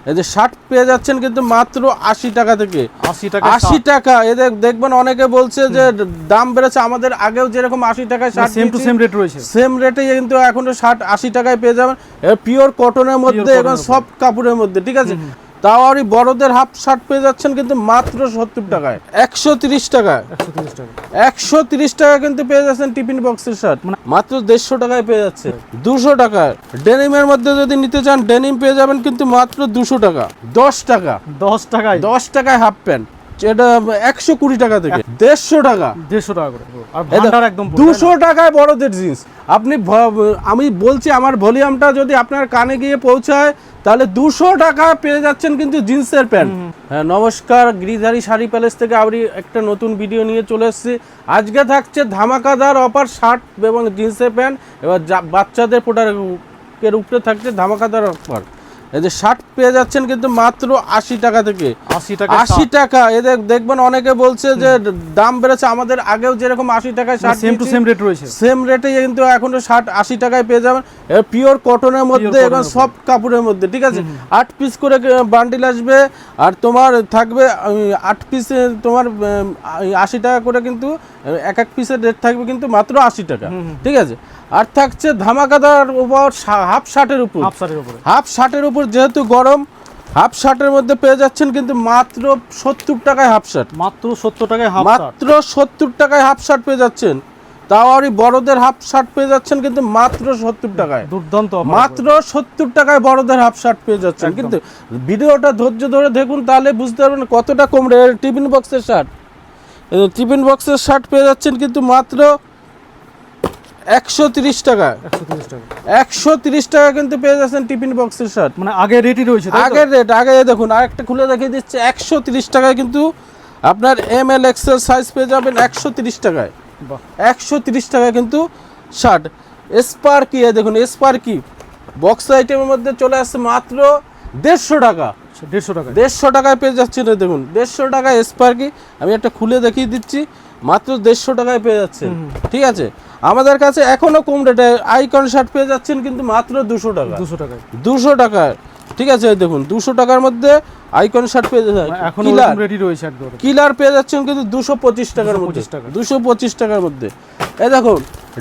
এই যে শার্ট পেয়ে যাচ্ছেন কিন্তু মাত্র 80 টাকা থেকে। 80 টাকা। এদের দেখবেন অনেকে বলছে যে দাম বেড়েছে, আমাদের আগেও যেরকম 80 টাকায় shirt same to same rate রয়েছে, সেম রেটে কিন্তু এখনো শার্ট 80 টাকায় পেয়ে যাবেন। পিওর কটনের মধ্যে এবং সফট কাপড়ের মধ্যে, ঠিক আছে। তাও আর বড়দের হাফ শার্ট পেয়ে যাচ্ছেন কিন্তু মাত্র 70 টাকায়। 130 টাকা 130 টাকা কিন্তু পেয়ে যাচ্ছেন টিফিন বক্সের শার্ট, মাত্র 150 টাকায় পেয়ে যাচ্ছে। 200 টাকায় ডেনিমের মধ্যে যদি নিতে চান ডেনিম পেয়ে যাবেন কিন্তু মাত্র 200 টাকা। 10 টাকায় হাফ প্যান্ট, এটা 120 টাকা থেকে 150 টাকা। 150 টাকা করে, আর ভান্ডার একদম 200 টাকায় বড়দের জিন্স। আমি বলছি আমার ভলিউমটা যদি আপনার কানে গিয়ে পৌঁছায় তাহলে 200 টাকা পেয়ে যাচ্ছেন কিন্তু জিন্সের প্যান্ট। হ্যাঁ, নমস্কার, গিরিধারী শাড়ি প্যালেস থেকে আমি একটা নতুন ভিডিও নিয়ে চলে এসেছি। আজকে থাকছে ধামাকাদার অফার শার্ট এবং জিন্সের প্যান্ট, এবার বাচ্চাদের প্রোডাক্টের উপরে থাকছে ধামাকাদার অফার। এই যে শার্ট পেয়ে যাচ্ছেন কিন্তু মাত্র 80 টাকা থেকে। 80 টাকা। এদের দেখবেন অনেকে বলছে যে দাম বেড়েছে, আমাদের আগেও যেরকম 80 টাকায় shirt same to same rate রয়েছে, সেম রেটে কিন্তু এখনো শার্ট 80 টাকায় পেয়ে যাবেন। পিওর কটনের মধ্যে এবং সফট কাপড়ের মধ্যে, ঠিক আছে। 8 পিস করে বান্ডিল আসবে, আর তোমার থাকবে 8 পিস, তোমার 80 টাকা করে কিন্তু এক এক পিসের রেট থাকবে কিন্তু মাত্র 80 টাকা, ঠিক আছে। আর থাকছে ধামাকাদার উপর হাফ শার্টের উপর, যেহেতু গরম, হাফ শার্টের মধ্যে পেয়ে যাচ্ছেন কিন্তু মাত্র 70 টাকায় হাফ শার্ট। মাত্র 70 টাকায় হাফ শার্ট পেয়ে যাচ্ছেন। তাও আর বড়দের হাফ শার্ট পেয়ে যাচ্ছেন কিন্তু মাত্র 70 টাকায়। দুর্দান্ত, মাত্র 70 টাকায় বড়দের হাফ শার্ট পেয়ে যাচ্ছেন। কিন্তু ভিডিওটা ধৈর্য ধরে দেখুন, তাহলে বুঝতে পারবেন কতটা কম রেট। টিফিন বক্সের শার্ট পেয়ে যাচ্ছেন কিন্তু মাত্র 130 টাকা। 130 টাকা কিন্তু পেয়ে যাচ্ছেন টিফিন বক্সের শার্ট, মানে আগের রেটই রয়েছে, আগের রেট। আগে দেখুন, আরেকটা খুলে দেখিয়ে দিচ্ছে। 130 টাকায় কিন্তু আপনার ML XL সাইজ পেয়ে যাবেন 130 টাকায়। 130 টাকা কিন্তু শার্ট। স্পার্কি, দেখুন স্পার্কি বক্স আইটেমের মধ্যে চলে আসছে মাত্র 150 টাকা। 150 টাকায় পেয়ে যাচ্ছে। দেখুন 150 টাকায় স্পার্কি, আমি একটা খুলে দেখিয়ে দিচ্ছি, মাত্র 150 টাকায় পেয়ে যাচ্ছেন, ঠিক আছে। আমাদের কাছে এখনো কম রেটে আইকন শার্ট পেয়ে যাচ্ছেন কিন্তু মাত্র 200 টাকায়, ঠিক আছে। দেখুন 200 টাকার মধ্যে আইকন শার্ট পেয়ে যাচ্ছেন। কিলার পেয়ে যাচ্ছেন কিন্তু 225 টাকার মধ্যে, 225 টাকার মধ্যে। এই দেখুন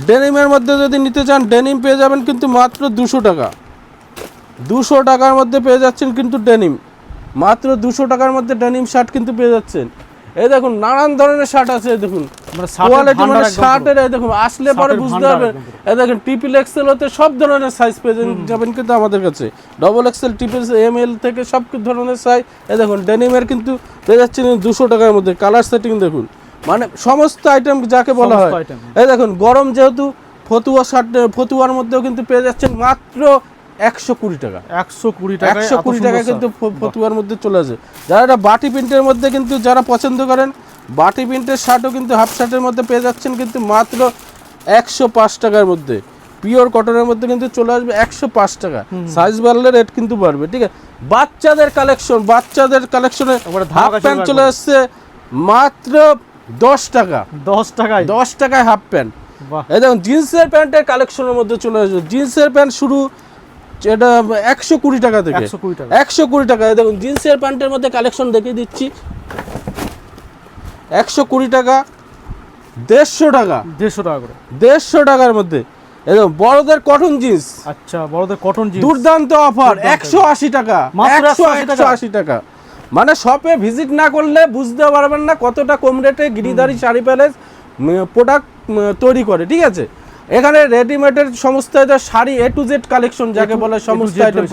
ডেনিমের মধ্যে যদি নিতে চান ডেনিম পেয়ে যাবেন কিন্তু মাত্র 200 টাকা। 200 টাকার মধ্যে পেয়ে যাচ্ছেন কিন্তু ডেনিম, মাত্র 200 টাকার মধ্যে ডেনিম শার্ট কিন্তু পেয়ে যাচ্ছেন। এই দেখুন নানান ধরনের শার্ট আছে, দেখুন কোয়ালিটি, মানে শার্টের এই দেখুন আসলে পরে বুঝতে পারবেন। এই দেখুন ট্রিপল এক্সেল হতে সব ধরনের সাইজ পেয়ে যাবেন কিন্তু আমাদের কাছে। ডবল এক্সেল, ট্রিপল ML থেকে সব ধরনের সাইজ। এই দেখুন ডেনিমের কিন্তু পেয়ে যাচ্ছেন 200 টাকার মধ্যে। কালার সেটিং দেখুন, মানে সমস্ত আইটেম যাকে বলা হয়। এই দেখুন গরম যেহেতু ফতুয়া শার্ট, ফতুয়ার মধ্যেও কিন্তু পেয়ে যাচ্ছেন মাত্র 120 টাকা। 120 টাকা কিন্তু ফতুয়ার মধ্যে চলে আসে। যারা এটা বাটি প্রিন্টের মধ্যে কিন্তু যারা পছন্দ করেন, বাটি প্রিন্টের শার্টও কিন্তু হাফ শার্টের মধ্যে পেয়ে যাচ্ছেন কিন্তু মাত্র 105 টাকার মধ্যে। পিওর কটনের মধ্যে কিন্তু চলে আসবে 105 টাকা। সাইজ বাড়লে রেট কিন্তু বাড়বে, ঠিক আছে। বাচ্চাদের কালেকশনে হাফ প্যান্ট চলে আসছে মাত্র 10 টাকায় হাফ প্যান্ট। এই দেখুন জিন্সের প্যান্টের কালেকশনের মধ্যে চলে আসবে। জিন্সের প্যান্ট শুরু এটা 120 টাকা থেকে। 120 টাকা। দেখুন জিন্সের প্যান্টের মধ্যে কালেকশন দেখিয়ে দিচ্ছি। 120 টাকা, 150 টাকা, 150 টাকার মধ্যে। একদম বড়দের কটন জিন্স, আচ্ছা বড়দের কটন জিন্স দুর্দান্ত অফার 180 টাকা, 180 টাকা। মানে শপে ভিজিট না করলে বুঝতে পারবেন না কতটা কম রেটে গিরিধারী শাড়ি প্যালেস প্রোডাক্ট তৈরি করে, ঠিক আছে। এখানে রেডিমেডের সমস্ত sari A to Z collection যাকে বলে সমস্ত আইটেম,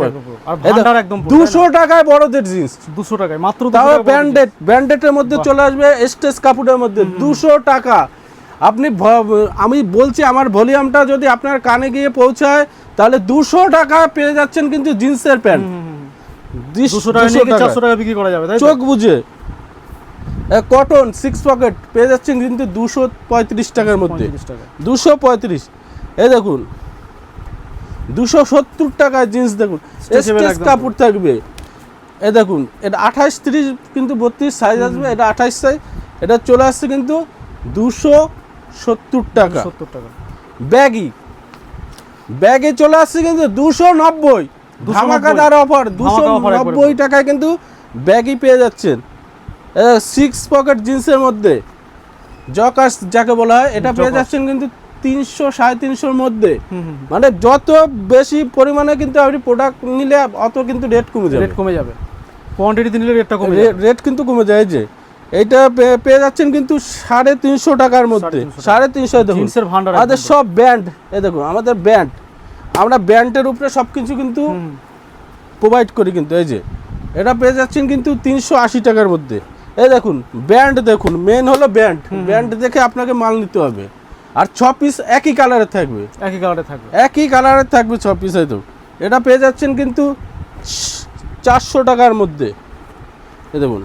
আর ভান্ডার একদম 200 টাকায় বড়দের জিন্স, 200 টাকায় মাত্র। তাও ব্র্যান্ডেডের মধ্যে চলে আসবে, স্টেজ কাপড়ের মধ্যে 200 টাকা। আমি বলছি আমার ভলিউমটা যদি আপনার কানে গিয়ে পৌঁছায় তাহলে 200 টাকা পেয়ে যাচ্ছেন কিন্তু জিন্সের প্যান্ট। 200 টাকা নিয়ে 400 টাকা বিক্রি করা যাবে, তাই চোখ বুঝে। কটন 6 পকেট পেয়ে যাচ্ছেন কিন্তু 235 টাকার মধ্যে, 235। এই দেখুন 270 টাকায় জিন্স, দেখুন স্টেজ কাপড় থাকবে। এই দেখুন এটা 28, 30 কিন্তু 32 সাইজ আসবে। এটা 28 সাইজ, এটা চলে আসছে কিন্তু 270 টাকা। ব্যাগে চলে আসছে কিন্তু 290, ধামাকাদার অফার 290 টাকায় কিন্তু ব্যাগই পেয়ে যাচ্ছেন। 6 পকেট জিন্সের মধ্যে জকার্স যাকে বলা হয়, এটা পেয়ে যাচ্ছেন কিন্তু 300 350-এর মধ্যে। মানে যত বেশি পরিমাণে কিন্তু আপনি প্রোডাক্ট নিলে অত কিন্তু রেট কমে যাবে, কোয়ান্টিটি নিলে রেটটা কমে যাবে, রেট কিন্তু কমে যায়। যে এইটা পেয়ে যাচ্ছেন কিন্তু 350 টাকার মধ্যে, 350 দেখুন জিন্সের ভান্ডার আমাদের সব ব্র্যান্ড। এই দেখুন আমাদের ব্র্যান্ড, আমরা ব্র্যান্ডের উপরে সবকিছু কিন্তু প্রোভাইড করি। কিন্তু এই যে এটা পেয়ে যাচ্ছেন কিন্তু 380 টাকার মধ্যে। এই দেখুন ব্র্যান্ড, দেখুন মেন হলো ব্র্যান্ড দেখে আপনাকে মাল নিতে হবে। আর 6 পিস একই কালারে থাকবে, একই কালারে থাকবে 6 পিস। হয়তো এটা পেয়ে যাচ্ছেন কিন্তু 400 টাকার মধ্যে। এই দেখুন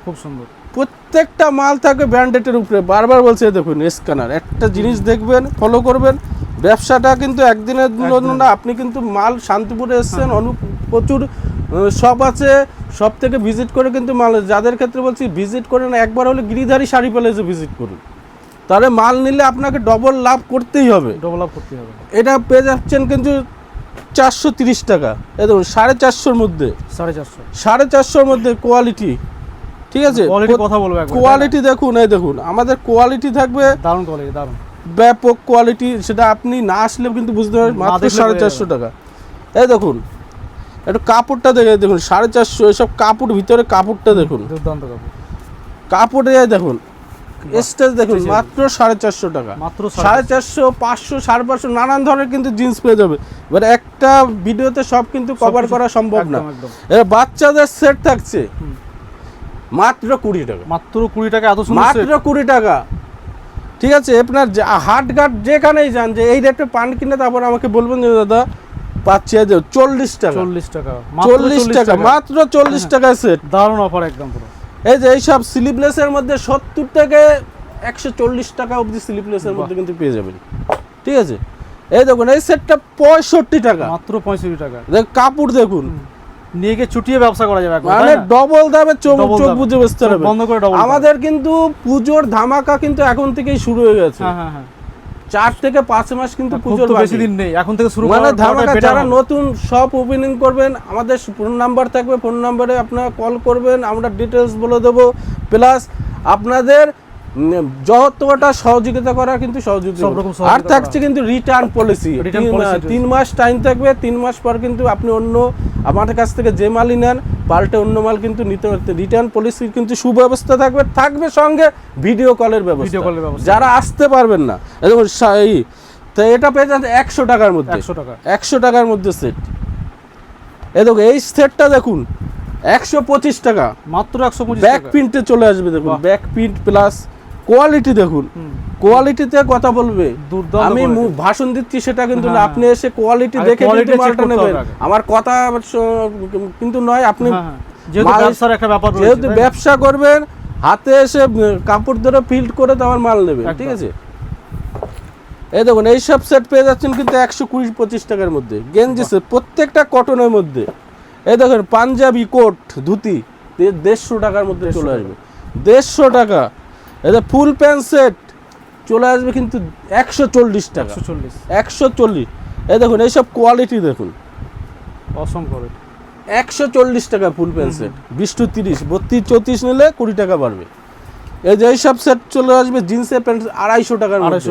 খুব সুন্দর, প্রত্যেকটা মাল থাকবে ব্র্যান্ডেডের উপরে। বারবার বলছে দেখুন স্ক্যানার, একটা জিনিস দেখবেন, ফলো করবেন। ব্যবসাটা কিন্তু একদিনের জন্য না, আপনি কিন্তু মাল শান্তিপুরে এসছেন, প্রচুর শপ আছে, সব থেকে ভিজিট করে কিন্তু মাল, যাদের ক্ষেত্রে বলছি ভিজিট করেন একবার হলে গিরিধারী শাড়ি প্যালেসে ভিজিট করুন, তাহলে মাল নিলে আপনাকে ডবল লাভ করতেই হবে। এটা পেয়ে যাচ্ছেন কিন্তু 430 টাকা। এই দেখুন 450-এর মধ্যে, 450-এর মধ্যে কোয়ালিটি। ঠিক আছে, কথা বলবো, কোয়ালিটি দেখুন। এই দেখুন আমাদের কোয়ালিটি থাকবে দারুণ কোয়ালিটি, দারুণ ব্যাপক কোয়ালিটি। সেটা আপনি না আসলে কিন্তু বুঝতে পারবেন। মাত্র 450 টাকা। এই দেখুন একটু কাপড়টা দেখে দেখুন, 450 এসব কাপড়, ভিতরে কাপড়টা দেখুন, দুর্দান্ত কাপড়। কাপড়ে দেখুন স্টেজ দেখুন, মাত্র 450 টাকা। মাত্র 450, 500, 550 নানান ধরনের কিন্তু জিন্স পেয়ে যাবে। এবার একটা ভিডিওতে সব কিন্তু কভার করা সম্ভব না। এবার বাচ্চাদের সেট থাকছে মাত্র 20 টাকা। মাত্র 20 টাকা, এত সুন্দর, মাত্র 20 টাকা। ঠিক আছে, আপনার হাট ঘাট যেখানেই যান, যে এই রেটে পান কিনে তারপর আমাকে বলবেন যে দাদা পাচ্ছি 40 টাকা, 40 টাকা, 40 টাকা, মাত্র 40 টাকায় সেট। দারুণ অফার একদম পুরো। এই যে এইসব স্লিভলেসের মধ্যে 70 থেকে 140 টাকা অবধি স্লিভলেসের মধ্যে কিন্তু পেয়ে যাবেন। ঠিক আছে, এই দেখুন এই সেটটা 65 টাকা, মাত্র 65 টাকা। দেখ কাপড় দেখুন, নিয়ে গিয়ে চুটিয়ে ব্যবসা করা যাবে, মানে ডবল দামে চোখ বুঝে বসতে হবে। বন্ধ করে ডবল। আমাদের কিন্তু পুজোর ধামাকা কিন্তু এখন থেকেই শুরু হয়ে গেছে। 4 থেকে 5 মাস কিন্তু পুজোর বেশি দিন নেই, এখন থেকে শুরু মানে ধামাকা। যারা নতুন শপ ওপেনিং করবেন, আমাদের ফোন নাম্বার থাকবে, ফোন নাম্বারে আপনারা কল করবেন, আমরা ডিটেলস বলে দেবো। প্লাস আপনাদের যতটা সহযোগিতা করা কিন্তু সহযোগিতা, আর থাকছে কিন্তু রিটার্ন পলিসি। 3 মাস টাইম থাকবে, 3 মাস পর কিন্তু আপনি অন্য আমাদের কাছ থেকে যে মালই নেন পাল্টে অন্য মাল কিন্তু নিতে পারতে। রিটার্ন পলিসির কিন্তু সুব্যবস্থা থাকবে সঙ্গে ভিডিও কলের ব্যবস্থা। যারা আসতে পারবেন না, এরকম তো এটা পেয়ে যাচ্ছে 100 টাকার মধ্যে, 100 টাকার মধ্যে সেট। এই দেখুন এই সেটটা দেখুন 125 টাকা, মাত্র 125 টাকা। ব্যাক প্রিন্টে চলে আসবে, দেখুন ব্যাক প্রিন্ট প্লাস কোয়ালিটি দেখুন। কোয়ালিটিতে কথা বলবে, আমি ভাষণ দিচ্ছি সেটা কিন্তু না, আপনি এসে কোয়ালিটি দেখে কিন্তু মালটা নেবেন। আমার কথা কিন্তু নয়, আপনি যেহেতু ব্যবসা করবেন, হাতে এসে কাপড় ধরে ফিল্ড করে তো আমার মাল নেবেন। ঠিক আছে, এই দেখুন এইসব সেট পেয়ে যাচ্ছেন কিন্তু 120-25 টাকার মধ্যে। গেঞ্জি সেট প্রত্যেকটা কটনের মধ্যে। এই দেখুন পাঞ্জাবি কোট ধুতি 150 টাকার মধ্যে চলে আসবে, 150 টাকা। এই ফুল প্যান্ট সেট চলে আসবে কিন্তু 140 টাকা, 140। এই দেখুন এইসব কোয়ালিটি দেখুন, অসংখ্য। 140 টাকা ফুল প্যান্ট সেট, 20-30, 32-34 নিলে 20 টাকা বাড়বে। এই যে এইসব সেট চলে আসবে জিন্সের প্যান্ট 250 টাকার মধ্যে,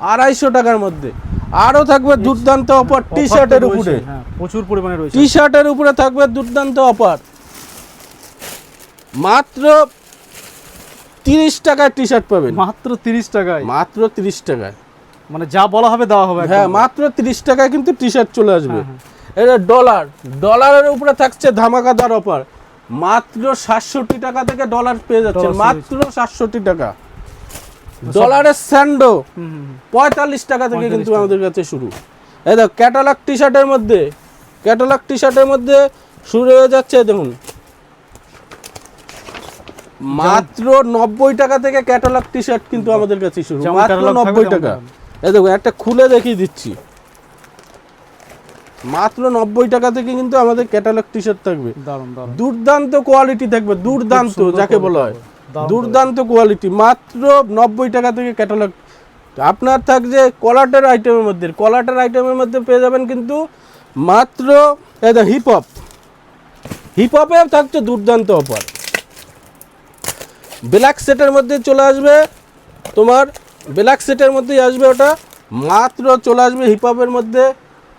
250 টাকার মধ্যে। আরও থাকবে দুর্দান্ত অফার টি শার্টের উপরে, প্রচুর পরিমাণে রয়েছে। টি শার্টের উপরে থাকবে দুর্দান্ত অফার, মাত্র 30 টাকায় টি শার্ট পাবেন, মাত্র 30 টাকায়, মাত্র 30 টাকায়। মানে যা বলা হবে দেওয়া হবে। হ্যাঁ, মাত্র 30 টাকায় কিন্তু টি শার্ট চলে আসবে। এটা ডলারের উপরে থাকছে ধামাকাদার অফার, মাত্র 67 টাকা থেকে ডলার পেয়ে যাচ্ছে, মাত্র 67 টাকা। ডলারের স্যান্ডো 45 টাকা থেকে কিন্তু আমাদের কাছে শুরু। এই দেখো ক্যাটালগ টি শার্টের মধ্যে শুরু হয়ে যাচ্ছে, দেখুন মাত্র 90 টাকা থেকে ক্যাটালগ টি শার্ট কিন্তু আমাদের কাছে শুরু, মাত্র 90 টাকা। এই দেখো একটা খুলে দেখিয়ে দিচ্ছি, মাত্র 90 টাকা থেকে কিন্তু আমাদের ক্যাটালগ টি শার্ট থাকবে। দুর্দান্ত কোয়ালিটি থাকবে, দুর্দান্ত যাকে বলা হয়, দুর্দান্ত কোয়ালিটি। মাত্র 90 টাকা থেকে ক্যাটালগ। আপনার থাকছে কলারের আইটেমের মধ্যে পেয়ে যাবেন কিন্তু মাত্র এটা হিপ হপে থাকছে দুর্দান্ত অফার। ব্ল্যাক সেটের মধ্যে চলে আসবে তোমার, ব্ল্যাক সেটের মধ্যেই আসবে ওটা, মাত্র চলে আসবে হিপ হপের মধ্যে।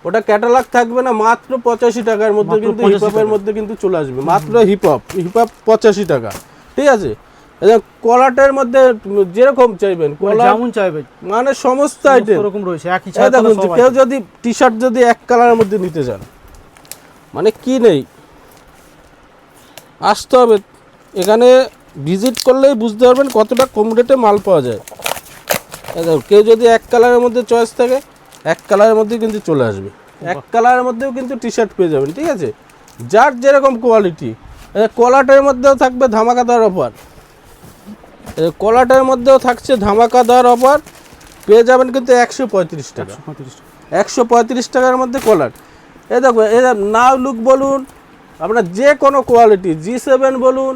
ওটা ক্যাটালগ থাকবে না, মাত্র 85 টাকার মধ্যে মাত্র কিন্তু 85 হিপ হপের মধ্যে কিন্তু চলে আসবে, মাত্র হিপ হপ 85 টাকা। ঠিক আছে, কলাটের মধ্যে যেরকম চাইবেন কলার যেমন চাইবে মানে সমস্ত আইটেম এরকম রয়েছে, একই এই ছায়া তলা দেখুন, সব কেউ আছে। যদি টি শার্ট যদি এক কালারের মধ্যে নিতে চান, মানে কি নেই, আসতে হবে এখানে, ভিজিট করলেই বুঝতে পারবেন কতটা কম রেটে মাল পাওয়া যায়। এই দেখুন, কেউ যদি এক কালারের মধ্যে চয়েস থাকে, এক কালারের মধ্যে কিন্তু চলে আসবে, এক কালারের মধ্যেও কিন্তু টি শার্ট পেয়ে যাবেন। ঠিক আছে, যার যেরকম কোয়ালিটি। কলাটের মধ্যেও থাকবে ধামাকাদার অফার, কলাটের মধ্যেও থাকছে ধামাকাদার অফার, পেয়ে যাবেন কিন্তু 135 টাকা, 135 টাকার মধ্যে কলার। এই দেখো, এরা নাও লুক বলুন, আপনার যে কোনো কোয়ালিটি, G7 বলুন,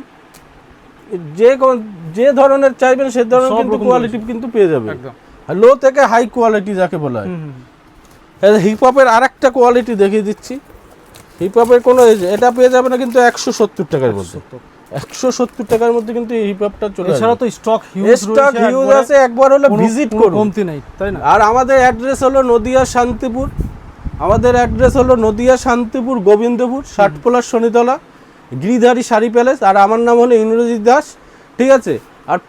যে ধরনের চাইবেন সে ধরনের সব কিন্তু রকম কোয়ালিটি কিন্তু পেয়ে যাবেন, একদম। লো থেকে হাই কোয়ালিটি যাকে বলা হয়। হিপ হপের আরেকটা কোয়ালিটি দেখিয়ে দিচ্ছি। হিপ হপের কোনো এটা পেয়ে যাবে না কিন্তু 170 টাকার মধ্যে, 170 টাকার মধ্যে কিন্তু এই হিপ হপটা চলে এছাড়া আসবে। তো স্টক স্টক হিউজ আছে, একবার হলে ভিজিট করুন, কমতি নাই, তাই না? আর আমাদের অ্যাড্রেস হলো নদিয়া শান্তিপুর, আমাদের অ্যাড্রেস হলো নদিয়া শান্তিপুর গোবিন্দপুর, ষাটপোলার শনিতলা, গিরিধারী শাড়ি প্যালেস। আর আমার নাম হলো ইন্দ্রজিৎ দাস। ঠিক আছে, আর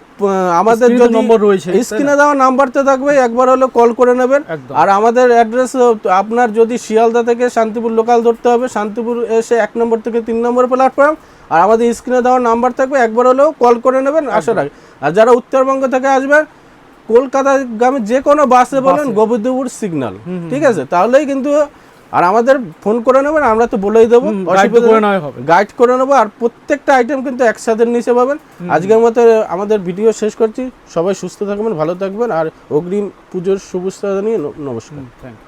আমাদের Screen এ যদি নম্বর রয়েছে, তাই না? স্ক্রিনে দেওয়া নাম্বারতে থাকবে, একবার হলো কল করে নেবেন। একদম। আর আমাদের অ্যাড্রেস আপনার যদি শিয়ালদা থেকে শান্তিপুর লোকাল ধরতে হবে, শান্তিপুর এসে 1 নম্বর থেকে 3 নম্বর প্ল্যাটফর্ম, আর আমাদের স্ক্রিনে দেওয়া নাম্বার থাকবে, একবার হলেও কল করে নেবেন আসার আগে। আর যারা উত্তরবঙ্গ থেকে আসবেন, কলকাতাগামী যে কোনো বাসে বলেন গোবিন্দপুর সিগন্যাল, ঠিক আছে, তাহলেই কিন্তু, আর আমাদের ফোন করে নেবেন, আমরা তো বলেই দেবো, গাইড করে নেওয়া হবে। গাইড করে নেবো। আর প্রত্যেকটা আইটেম কিন্তু একসাথে নিচে পাবেন। আজকের মতো আমাদের ভিডিও শেষ করছি, সবাই সুস্থ থাকবেন, ভালো থাকবেন, আর অগ্রিম পুজোর শুভেচ্ছা জানিয়ে নমস্কার। Thank you.